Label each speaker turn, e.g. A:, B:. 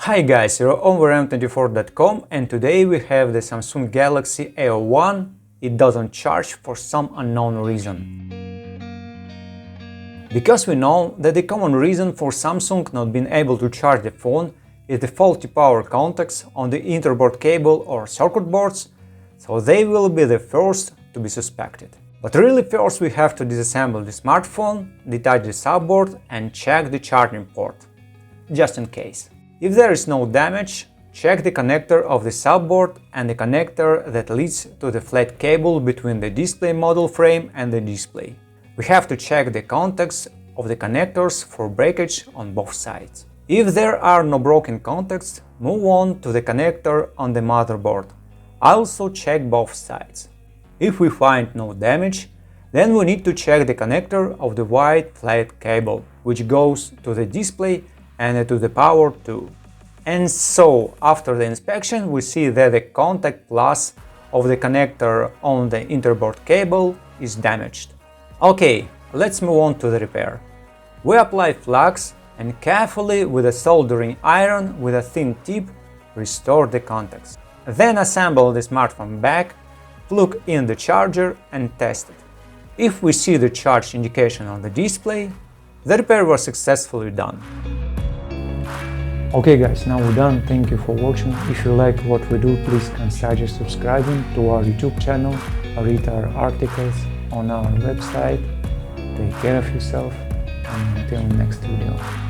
A: Hi guys, you're on VM24.com and today we have the Samsung Galaxy A01. It doesn't charge for some unknown reason. Because we know that the common reason for Samsung not being able to charge the phone is the faulty power contacts on the interboard cable or circuit boards, so they will be the first to be suspected. But really first we have to disassemble the smartphone, detach the subboard and check the charging port, just in case. If there is no damage, check the connector of the subboard and the connector that leads to the flat cable between the display module frame and the display. We have to check the contacts of the connectors for breakage on both sides. If there are no broken contacts, move on to the connector on the motherboard. Also check both sides. If we find no damage, then we need to check the connector of the white flat cable, which goes to the display and to the power too. And so, after the inspection, we see that the contact plus of the connector on the interboard cable is damaged. Okay, let's move on to the repair. We apply flux and carefully with a soldering iron with a thin tip restore the contacts. Then assemble the smartphone back, plug in the charger and test it. If we see the charge indication on the display, the repair was successfully done. Okay guys, now we're done. Thank you for watching. If you like what we do, please consider subscribing to our YouTube channel, read our articles on our website. Take care of yourself and until next video.